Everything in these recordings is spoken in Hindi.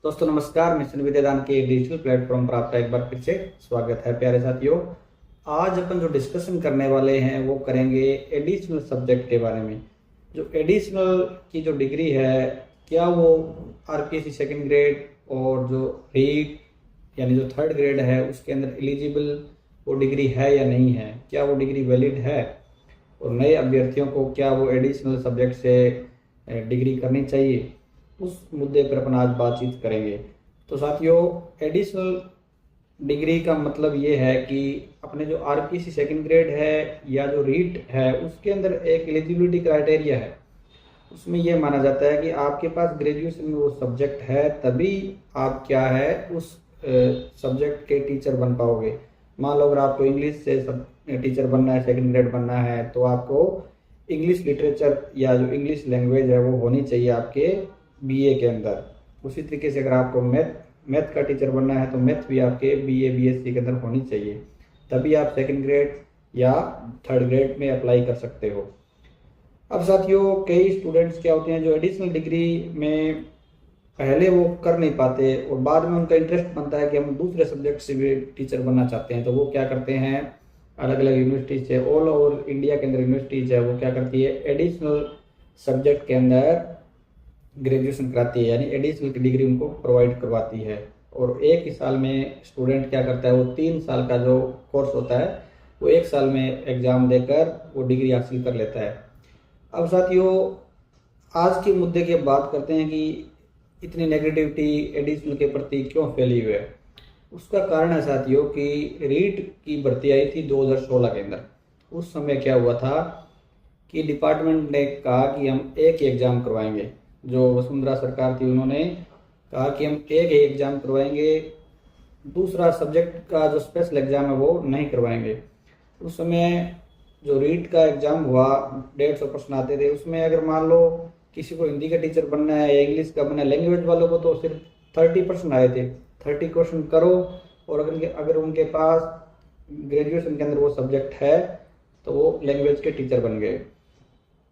दोस्तों नमस्कार। मिशन विद्यादान के डिजिटल प्लेटफॉर्म पर आपका एक बार फिर से स्वागत है। प्यारे साथियों, आज अपन जो डिस्कशन करने वाले हैं वो करेंगे एडिशनल सब्जेक्ट के बारे में। जो एडिशनल की जो डिग्री है, क्या वो आरपीएससी सेकंड ग्रेड और जो रीट यानी जो थर्ड ग्रेड है उसके अंदर एलिजिबल वो डिग्री है या नहीं है, क्या वो डिग्री वैलिड है, और नए अभ्यर्थियों को क्या वो एडिशनल सब्जेक्ट से डिग्री करनी चाहिए, उस मुद्दे पर अपन आज बातचीत करेंगे। तो साथियों, एडिशनल डिग्री का मतलब ये है कि अपने जो आरपीसी सेकंड ग्रेड है या जो रीट है उसके अंदर एक एलिजिबिलिटी क्राइटेरिया है। उसमें यह माना जाता है कि आपके पास ग्रेजुएशन में वो सब्जेक्ट है, तभी आप क्या है उस सब्जेक्ट के टीचर बन पाओगे। मान लो अगर आपको इंग्लिश से टीचर बनना है, सेकंड ग्रेड बनना है, तो आपको इंग्लिश लिटरेचर या जो इंग्लिश लैंग्वेज है वो होनी चाहिए आपके बीए के अंदर। उसी तरीके से अगर आपको मैथ का टीचर बनना है तो मैथ भी आपके बीए बीएससी के अंदर होनी चाहिए, तभी आप सेकंड ग्रेड या थर्ड ग्रेड में अप्लाई कर सकते हो। अब साथियों, कई स्टूडेंट्स क्या होते हैं जो एडिशनल डिग्री में पहले वो कर नहीं पाते और बाद में उनका इंटरेस्ट बनता है कि हम दूसरे सब्जेक्ट से भी टीचर बनना चाहते हैं, तो वो क्या करते हैं, अलग अलग यूनिवर्सिटीज से, ऑल ओवर इंडिया के अंदर यूनिवर्सिटीज है, वो क्या करती है एडिशनल सब्जेक्ट के अंदर ग्रेजुएशन कराती है, यानी एडिशनल की डिग्री उनको प्रोवाइड करवाती है। और एक ही साल में स्टूडेंट क्या करता है, वो 3 साल का जो कोर्स होता है वो 1 साल में एग्जाम देकर वो डिग्री हासिल कर लेता है। अब साथियों, आज के मुद्दे की बात करते हैं कि इतनी नेगेटिविटी एडिशनल के प्रति क्यों फैली हुई है। उसका कारण है साथियों कि रीट की भर्ती आई थी 2016 के अंदर। उस समय क्या हुआ था कि डिपार्टमेंट ने कहा कि हम एक ही एग्ज़ाम करवाएंगे। जो वसुंधरा सरकार थी उन्होंने कहा कि हम एक ही एग्ज़ाम करवाएंगे, दूसरा सब्जेक्ट का जो स्पेशल एग्ज़ाम है वो नहीं करवाएंगे। उस समय जो रीट का एग्ज़ाम हुआ 150 प्रश्न आते थे, उसमें अगर मान लो किसी को हिंदी का टीचर बनना है या इंग्लिश का बनना है, लैंग्वेज वालों को तो सिर्फ 30% आए थे। 30 क्वेश्चन करो और अगर उनके पास ग्रेजुएशन के अंदर वो सब्जेक्ट है तो वो लैंग्वेज के टीचर बन गए।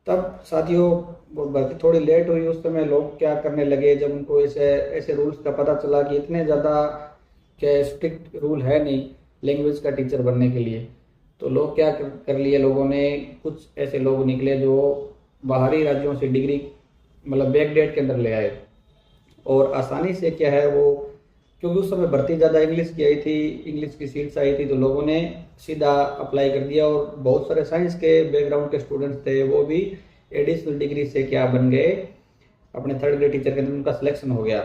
तब साथियों वो भर्ती थोड़ी लेट हुई। उस समय लोग क्या करने लगे, जब उनको ऐसे ऐसे रूल्स का पता चला कि इतने ज़्यादा क्या स्ट्रिक्ट रूल है नहीं लैंग्वेज का टीचर बनने के लिए, तो लोग क्या कर लिए, लोगों ने कुछ ऐसे लोग निकले जो बाहरी राज्यों से डिग्री मतलब बैक डेट के अंदर ले आए और आसानी से क्या है वो, क्योंकि उस समय भर्ती ज़्यादा इंग्लिश की आई थी, इंग्लिश की सीट्स आई थी, तो लोगों ने सीधा अप्लाई कर दिया। और बहुत सारे साइंस के बैकग्राउंड के स्टूडेंट्स थे, वो भी एडिशनल डिग्री से क्या बन गए, अपने थर्ड ग्रेड टीचर के अंदर उनका सिलेक्शन हो गया।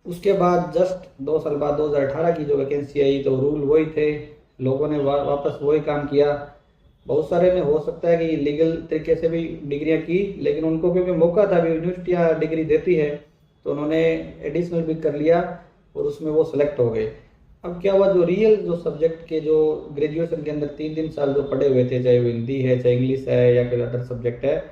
उसके बाद जस्ट 2 साल बाद 2018 की जो वैकेंसी आई तो रूल वही थे, लोगों ने वापस वही काम किया। बहुत सारे ने हो सकता है कि लीगल तरीके से भी डिग्रियां की, लेकिन उनको क्योंकि मौका था, भी यूनिवर्सिटियाँ डिग्री देती है, तो उन्होंने एडिशनल भी कर लिया और उसमें वो सिलेक्ट हो गए। अब क्या हुआ, जो रियल जो सब्जेक्ट के जो ग्रेजुएशन के अंदर 3 साल जो पढ़े हुए थे, चाहे वो हिंदी है चाहे इंग्लिश है या कोई अदर सब्जेक्ट है,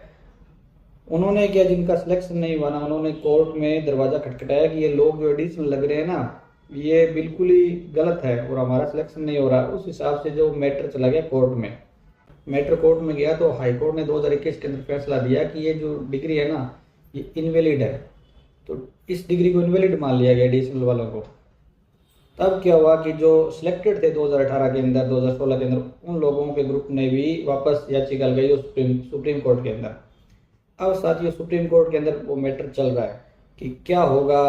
उन्होंने क्या, जिनका सिलेक्शन नहीं हुआ ना, उन्होंने कोर्ट में दरवाजा खटखटाया कि ये लोग जो एडिशनल लग रहे हैं ना, ये बिल्कुल ही गलत है और हमारा सिलेक्शन नहीं हो रहा। उस हिसाब से जो मैटर चला गया कोर्ट में, मैटर कोर्ट में गया तो हाई कोर्ट ने 2021 के अंदर फैसला दिया कि ये जो डिग्री है ना ये इनवैलिड है। तो इस डिग्री को इनवैलिड मान लिया गया एडिशनल वालों को। तब क्या हुआ कि जो सिलेक्टेड थे 2018 के अंदर 2016 के अंदर, उन लोगों के ग्रुप ने भी वापस याचिका लगाई सुप्रीम कोर्ट के अंदर। अब साथियों, सुप्रीम कोर्ट के अंदर वो मैटर चल रहा है कि क्या होगा।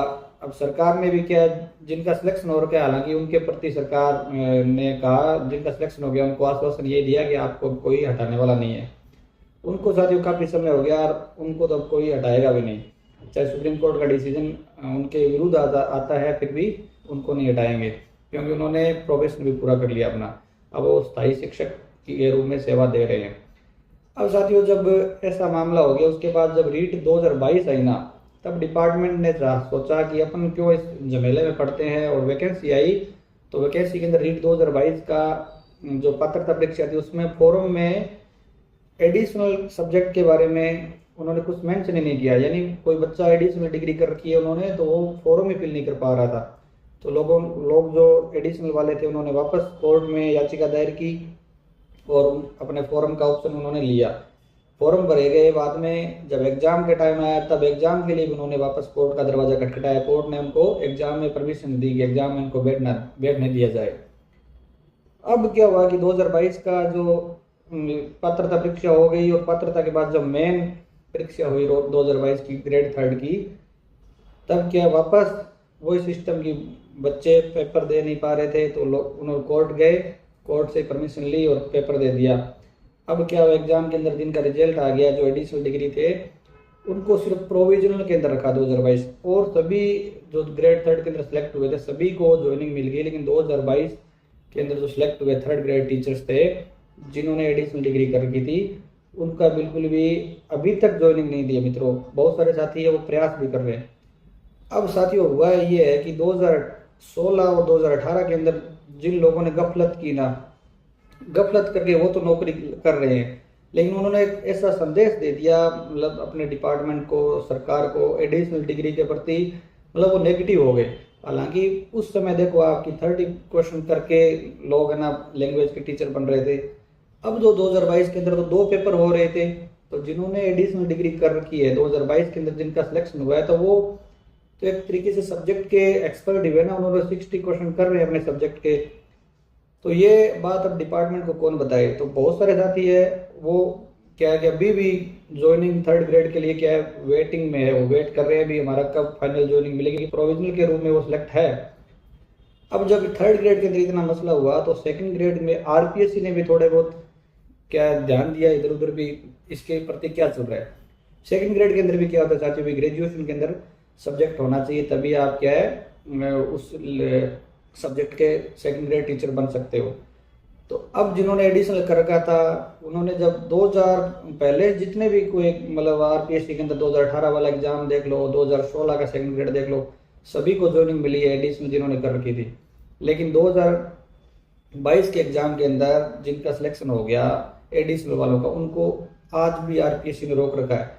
अब सरकार ने भी क्या, जिनका सिलेक्शन हो रखा है, हालांकि उनके प्रति सरकार ने कहा, जिनका सिलेक्शन हो गया उनको आश्वासन ये दिया कि आपको कोई हटाने वाला नहीं है। उनको साथियों काफ़ी समय हो गया और उनको तो अब कोई हटाएगा भी नहीं, चाहे सुप्रीम कोर्ट का डिसीजन उनके विरुद्ध आता है, फिर भी उनको नहीं हटाएंगे, क्योंकि उन्होंने प्रोफेशन भी पूरा कर लिया अपना। अब वो स्थायी शिक्षक के रूप में सेवा दे रहे हैं। अब साथियों, जब ऐसा मामला हो गया, उसके बाद जब रीट 2022 आई ना, तब डिपार्टमेंट ने सोचा कि अपन क्यों इस झमेले में पड़ते हैं, और वैकेंसी आई तो वैकेंसी के अंदर रीट 2022 का जो पात्रता परीक्षा थी उसमें फॉर्म में एडिशनल सब्जेक्ट के बारे में उन्होंने कुछ मेंशन ही नहीं किया। यानी कोई बच्चा एडिशनल डिग्री कर रखी है उन्होंने, तो वो फॉर्म ही फिल नहीं कर पा रहा था। तो लोग जो एडिशनल वाले थे उन्होंने वापस कोर्ट में याचिका दायर की और अपने फॉर्म का ऑप्शन उन्होंने लिया। फॉर्म भरे गए। बाद में जब एग्जाम के टाइम आया तब एग्जाम के लिए भी उन्होंने वापस कोर्ट का दरवाजा खटखटाया। कोर्ट ने उनको एग्जाम में परमिशन दी कि एग्जाम में उनको बैठने दिया जाए। अब क्या हुआ कि 2022 का जो पात्रता परीक्षा हो गई और पात्रता के बाद जब मेन परीक्षा हुई 2022 की ग्रेड 3 की, तब क्या वापस वही सिस्टम की बच्चे पेपर दे नहीं पा रहे थे तो लोग उन्होंने कोर्ट गए, कोर्ट से परमिशन ली और पेपर दे दिया। अब क्या हुआ, एग्जाम के अंदर जिनका रिजल्ट आ गया जो एडिशनल डिग्री थे उनको सिर्फ प्रोविजनल के अंदर रखा 2022, और सभी जो ग्रेड 3 के अंदर सेलेक्ट हुए थे सभी को ज्वाइनिंग मिल गई। लेकिन 2022 के अंदर जो सिलेक्ट हुए 3rd ग्रेड टीचर्स थे जिन्होंने एडिशनल डिग्री कर रखी थी उनका बिल्कुल भी अभी तक ज्वाइनिंग नहीं दिया मित्रों। बहुत सारे साथी है वो प्रयास भी कर रहे हैं। अब साथियों हुआ ये है कि 2016 और 2018 के अंदर जिन लोगों ने गफलत की ना, गफलत करके वो तो नौकरी कर रहे हैं, लेकिन उन्होंने एक ऐसा संदेश दे दिया मतलब अपने डिपार्टमेंट को, सरकार को एडिशनल डिग्री के प्रति, मतलब वो नेगेटिव हो गए। हालांकि उस समय देखो आपकी 30 क्वेश्चन करके लोग है ना लैंग्वेज के टीचर बन रहे थे। अब जो 2022 के अंदर तो 2 पेपर हो रहे थे, तो जिन्होंने एडिशनल डिग्री कर रखी है 2022 के अंदर जिनका सिलेक्शन हुआ है तो वो तो एक तरीके से सब्जेक्ट के एक्सपर्ट हुए ना, उन्होंने 60 क्वेश्चन कर रहे हैं अपने सब्जेक्ट के। तो ये बात अब डिपार्टमेंट को कौन बताए। तो बहुत सारे साथी है वो क्या है कि अभी भी ज्वाइनिंग 3rd ग्रेड के लिए क्या है वेटिंग में है, वो वेट कर रहे हैं अभी हमारा कब फाइनल ज्वाइनिंग मिलेगी। प्रोविजनल के रूप में वो सिलेक्ट है। अब जब 3rd ग्रेड के अंदर इतना मसला हुआ तो 2nd ग्रेड में आरपीएससी ने भी थोड़े बहुत क्या ध्यान दिया इधर उधर भी इसके प्रति क्या चल रहा है। 2nd ग्रेड के अंदर भी क्या होता है साथियों भी ग्रेजुएशन के अंदर सब्जेक्ट होना चाहिए, तभी आप क्या है उस सब्जेक्ट के 2nd ग्रेड टीचर बन सकते हो। तो अब जिन्होंने एडिशनल कर रखा था उन्होंने जब 2000 पहले जितने भी कोई मतलब आरपीएससी के अंदर 2018 वाला एग्जाम देख लो, 2016 का 2nd ग्रेड देख लो, सभी को ज्वाइनिंग मिली है एडिशनल जिन्होंने कर रखी थी। लेकिन 2022 के एग्जाम के अंदर जिनका सिलेक्शन हो गया एडिशनल वालों का, उनको आज भी आरपीएससी ने रोक रखा है।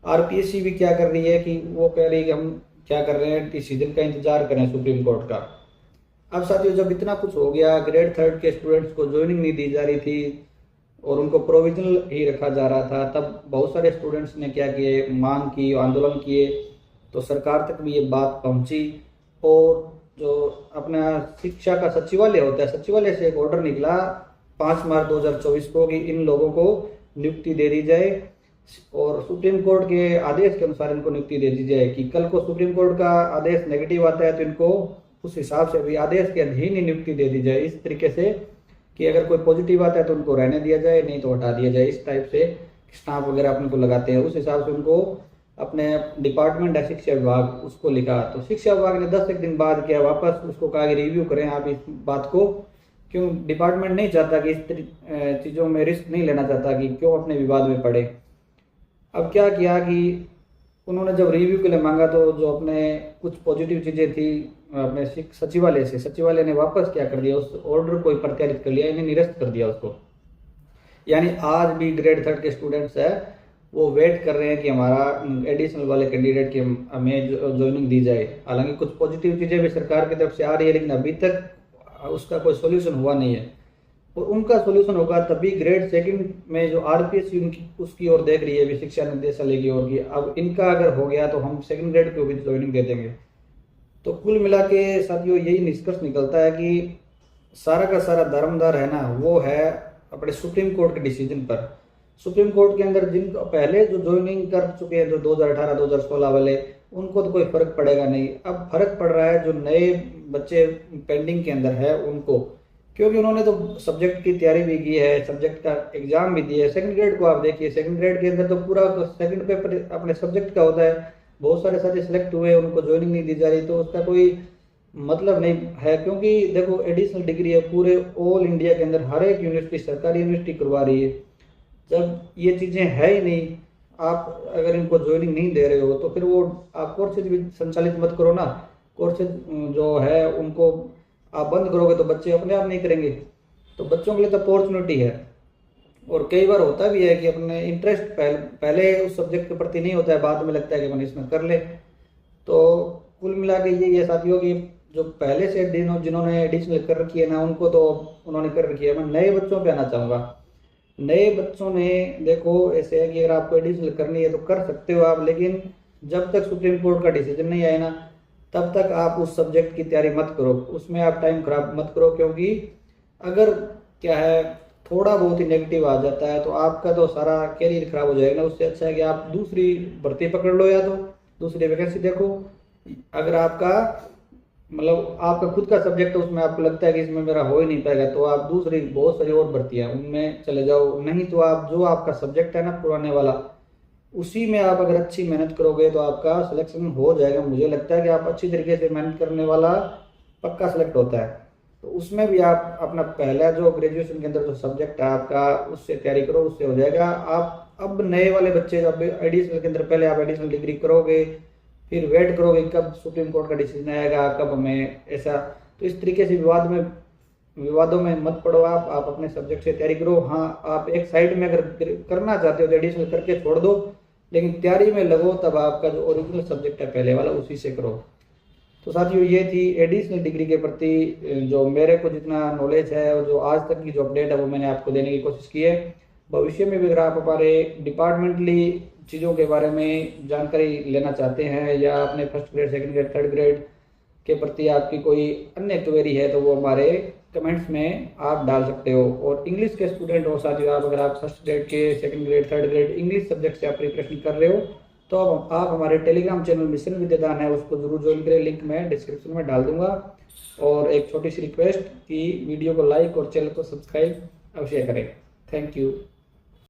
आरपीएससी भी क्या कर रही है कि वो कह रही है कि हम क्या कर रहे हैं डिसीजन का इंतजार करें सुप्रीम कोर्ट का। अब साथियों जब इतना कुछ हो गया, ग्रेड 3rd के स्टूडेंट्स को ज्वाइनिंग नहीं दी जा रही थी और उनको प्रोविजनल ही रखा जा रहा था, तब बहुत सारे स्टूडेंट्स ने क्या किए, मांग की, आंदोलन किए, तो सरकार तक भी ये बात पहुंची। और जो अपना शिक्षा का सचिवालय होता है, सचिवालय से एक ऑर्डर निकला 5 मार्च 2024 को कि इन लोगों को नियुक्ति दे दी जाए और सुप्रीम कोर्ट के आदेश के अनुसार इनको नियुक्ति दे दी जाए। कि कल को सुप्रीम कोर्ट का आदेश नेगेटिव आता है तो इनको उस हिसाब से भी आदेश के अधीन ही नियुक्ति दे दी जाए, इस तरीके से कि अगर कोई पॉजिटिव आता है तो उनको रहने दिया जाए, नहीं तो हटा दिया जाए। इस टाइप से स्टाफ वगैरह अपने को लगाते हैं, उस हिसाब से उनको अपने डिपार्टमेंट है शिक्षा विभाग उसको लिखा। तो शिक्षा विभाग ने 10 दिन बाद किया वापस उसको कहा कि रिव्यू करें आप इस बात को, क्यों डिपार्टमेंट नहीं चाहता कि इस चीज़ों में रिस्क नहीं लेना चाहता कि क्यों अपने विवाद में पड़े। अब क्या किया कि उन्होंने जब रिव्यू के लिए मांगा तो जो अपने कुछ पॉजिटिव चीज़ें थी अपने सचिवालय से, सचिवालय ने वापस क्या कर दिया, उस ऑर्डर को प्रत्यारित कर लिया, इन्हें निरस्त कर दिया उसको। यानी आज भी ग्रेड 3rd के स्टूडेंट्स है वो वेट कर रहे हैं कि हमारा एडिशनल वाले कैंडिडेट की हमें ज्वाइनिंग दी जाए। हालांकि कुछ पॉजिटिव चीज़ें भी सरकार की तरफ से आ रही है लेकिन अभी तक उसका कोई सोल्यूशन हुआ नहीं है। और उनका सोल्यूशन होगा तभी ग्रेड 2nd में जो आरपीएससी उसकी ओर देख रही है अभी शिक्षा निदेशालय की ओर की। अब इनका अगर हो गया तो हम 2nd ग्रेड को भी ज्वाइनिंग दे देंगे। तो कुल मिला के साथियों यही निष्कर्ष निकलता है कि सारा का सारा दारोमदार है ना वो है अपने सुप्रीम कोर्ट के डिसीजन पर। सुप्रीम कोर्ट के अंदर जिन पहले जो ज्वाइनिंग कर चुके हैं जो 2018-2016 वाले, उनको तो कोई फर्क पड़ेगा नहीं। अब फर्क पड़ रहा है जो नए बच्चे पेंडिंग के अंदर है उनको, क्योंकि उन्होंने तो सब्जेक्ट की तैयारी भी की है, सब्जेक्ट का एग्जाम भी दिया है। 2nd ग्रेड को आप देखिए, 2nd ग्रेड के अंदर तो पूरा 2nd पेपर अपने सब्जेक्ट का होता है। बहुत सारे साथी सिलेक्ट हुए उनको ज्वाइनिंग नहीं दी जा रही, तो उसका कोई मतलब नहीं है। क्योंकि देखो एडिशनल डिग्री है पूरे ऑल इंडिया के अंदर हर एक यूनिवर्सिटी, सरकारी यूनिवर्सिटी करवा रही है। जब ये चीज़ें है ही नहीं, आप अगर इनको ज्वाइनिंग नहीं दे रहे हो तो फिर वो आप कोर्सेज भी संचालित मत करो ना। कोर्सेज जो है उनको आप बंद करोगे तो बच्चे अपने आप नहीं करेंगे। तो बच्चों के लिए तो अपॉर्चुनिटी है। और कई बार होता भी है कि अपने इंटरेस्ट पहले उस सब्जेक्ट के प्रति नहीं होता है, बाद में लगता है कि मैंने इसमें कर ले। तो कुल मिला के ये साथियों की जो पहले से जिन्होंने एडिशनल कर रखी है ना उनको तो उन्होंने कर रखी है। मैं नए बच्चों पे आना चाहूँगा। नए बच्चों ने देखो ऐसे है कि अगर आपको एडिशनल करनी है तो कर सकते हो आप, लेकिन जब तक सुप्रीम कोर्ट का डिसीजन नहीं आए ना तब तक आप उस सब्जेक्ट की तैयारी मत करो, उसमें आप टाइम खराब मत करो। क्योंकि अगर क्या है थोड़ा बहुत ही नेगेटिव आ जाता है तो आपका तो सारा कैरियर खराब हो जाएगा ना। उससे अच्छा है कि आप दूसरी भर्ती पकड़ लो या तो दूसरी वैकेंसी देखो। अगर आपका मतलब आपका खुद का सब्जेक्ट है, उसमें आपको लगता है कि इसमें मेरा हो ही नहीं पाएगा, तो आप दूसरी बहुत सारी और भर्तियां उनमें चले जाओ। नहीं तो आप जो आपका सब्जेक्ट है ना पुराने वाला, उसी में आप अगर अच्छी मेहनत करोगे तो आपका सिलेक्शन हो जाएगा। मुझे लगता है कि आप अच्छी तरीके से मेहनत करने वाला पक्का सेलेक्ट होता है। तो उसमें भी आप अपना पहला जो ग्रेजुएशन के अंदर जो सब्जेक्ट है आपका उससे तैयारी करो, उससे हो जाएगा। आप अब नए वाले बच्चे जब एडिशनल के अंदर पहले आप एडिशनल डिग्री करोगे, फिर वेट करोगे कब सुप्रीम कोर्ट का डिसीजन आएगा, कब हमें ऐसा, तो इस तरीके से विवादों में मत पड़ो। आप अपने सब्जेक्ट से तैयारी करो। हाँ आप एक साइड में अगर करना चाहते हो तो एडिशनल करके छोड़ दो, लेकिन तैयारी में लगो तब आपका जो ओरिजिनल सब्जेक्ट है पहले वाला उसी से करो। तो साथियों ये थी एडिशनल डिग्री के प्रति जो मेरे को जितना नॉलेज है और जो आज तक की जो अपडेट है वो मैंने आपको देने की कोशिश की है। भविष्य में भी अगर आप हमारे डिपार्टमेंटली चीज़ों के बारे में जानकारी लेना चाहते हैं या अपने first grade second grade third grade के प्रति आपकी कोई अन्य क्वेरी है तो वो हमारे कमेंट्स में आप डाल सकते हो। और इंग्लिश के स्टूडेंट हो साथियों, आप अगर आप फर्स्ट ग्रेड के second grade third grade English subject से आप प्रिपरेशन कर रहे हो तो आप हमारे टेलीग्राम चैनल मिशन विद्यादान है उसको जरूर ज्वाइन करें, लिंक मैं डिस्क्रिप्शन में डाल दूंगा। और एक छोटी सी रिक्वेस्ट कि वीडियो को लाइक और चैनल को सब्सक्राइब अवश्य करें। Thank you.